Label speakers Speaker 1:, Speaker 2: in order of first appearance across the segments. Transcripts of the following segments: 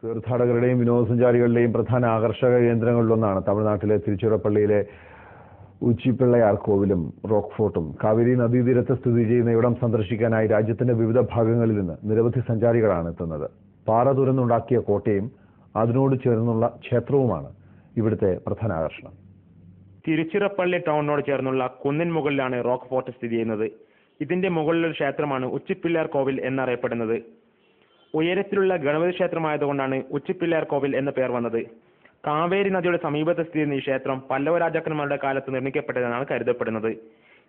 Speaker 1: തീർത്ഥാടകരുടെയും വിനോദസഞ്ചാരികളുടെയും പ്രധാന ആകർഷക കേന്ദ്രങ്ങളിലൊന്നാണ് തമിഴ്നാട്ടിലെ തിരുച്ചിറപ്പള്ളിയിലെ ഉച്ചിപ്പിള്ളയാർ കോവിലും റോക്ക് ഫോർട്ടും. കാവേരി നദീതീരത്ത് സ്ഥിതി ചെയ്യുന്ന ഇവിടം സന്ദർശിക്കാനായി രാജ്യത്തിന്റെ വിവിധ ഭാഗങ്ങളിൽ നിന്ന് നിരവധി സഞ്ചാരികളാണ് എത്തുന്നത്. പാറ തുരന്നുണ്ടാക്കിയ കോട്ടയും അതിനോട് ചേർന്നുള്ള ക്ഷേത്രവുമാണ് ഇവിടുത്തെ പ്രധാന ആകർഷണം.
Speaker 2: തിരുച്ചിറപ്പള്ളി ടൗണിനോട് ചേർന്നുള്ള കുന്നിൻ മുകളിലാണ് റോക്ക് ഫോർട്ട് സ്ഥിതി ചെയ്യുന്നത്. ഇതിന്റെ മുകളിലൊരു ക്ഷേത്രമാണ് ഉച്ചിപ്പിള്ളയാർ കോവിൽ എന്നറിയപ്പെടുന്നത്. ഉയരത്തിലുള്ള ഗണപതി ക്ഷേത്രമായതുകൊണ്ടാണ് ഉച്ചിപ്പിള്ളയാർ കോവിൽ എന്ന പേർ വന്നത്. കാവേരി നദിയുടെ സമീപത്ത് സ്ഥിതി ചെയ്യുന്ന ഈ ക്ഷേത്രം പല്ലവ രാജാക്കന്മാരുടെ കാലത്ത് നിർമ്മിക്കപ്പെട്ടതെന്നാണ് കരുതപ്പെടുന്നത്.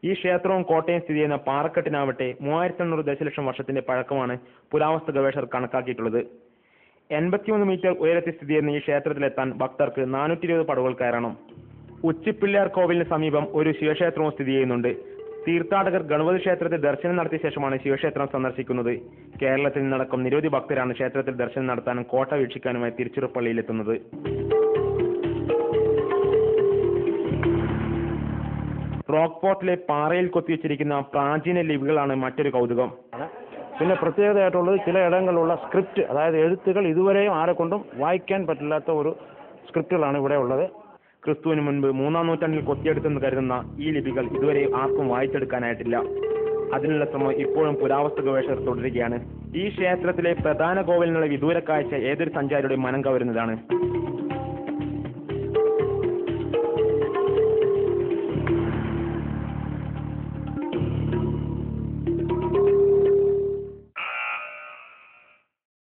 Speaker 2: ഈ ക്ഷേത്രവും കോട്ടയും സ്ഥിതി ചെയ്യുന്ന പാറക്കെട്ടിനാവട്ടെ 3500 ദശലക്ഷം വർഷത്തിന്റെ പഴക്കമാണ് പുരാവസ്തു ഗവേഷകർ കണക്കാക്കിയിട്ടുള്ളത്. 83 മീറ്റർ ഉയരത്തിൽ സ്ഥിതി ചെയ്യുന്ന ഈ ക്ഷേത്രത്തിലെത്താൻ ഭക്തർക്ക് 420 പടവുകൾ കയറണം. ഉച്ചിപ്പിള്ളയാർ കോവിലിന് സമീപം ഒരു ശിവക്ഷേത്രവും സ്ഥിതി ചെയ്യുന്നുണ്ട്. തീർത്ഥാടകർ ഗണപതി ക്ഷേത്രത്തിൽ ദർശനം നടത്തിയ ശേഷമാണ് ശിവക്ഷേത്രം സന്ദർശിക്കുന്നത്. കേരളത്തിൽ നിന്നടക്കം നിരവധി ഭക്തരാണ് ക്ഷേത്രത്തിൽ ദർശനം നടത്താനും കോട്ട വീക്ഷിക്കാനുമായി തിരുച്ചിറപ്പള്ളിയിലെത്തുന്നത്. റോക്ക് ഫോർട്ടിലെ പാറയിൽ കൊത്തിവെച്ചിരിക്കുന്ന പ്രാചീന ലിപികളാണ് മറ്റൊരു കൗതുകം.
Speaker 3: പിന്നെ പ്രത്യേകതയായിട്ടുള്ളത് ചില ഇടങ്ങളിലുള്ള സ്ക്രിപ്റ്റ്, അതായത് എഴുത്തുകൾ ഇതുവരെയും ആരെക്കൊണ്ടും വായിക്കാൻ പറ്റില്ലാത്ത ഒരു സ്ക്രിപ്റ്റുകളാണ് ഇവിടെ ഉള്ളത്.
Speaker 2: ക്രിസ്തുവിന് മുൻപ് 3-ാം നൂറ്റാണ്ടിൽ കൊത്തിയെടുത്തെന്ന് കരുതുന്ന ഈ ലിപികൾ ഇതുവരെ ആർക്കും വായിച്ചെടുക്കാനായിട്ടില്ല. അതിനുള്ള ശ്രമം ഇപ്പോഴും പുരാവസ്തു ഗവേഷകർ തുടരുകയാണ്. ഈ ക്ഷേത്രത്തിലെ പ്രധാന കോവിലിനുള്ള വിദൂര കാഴ്ച ഏതൊരു സഞ്ചാരിയുടെ മനം കവരുന്നതാണ്.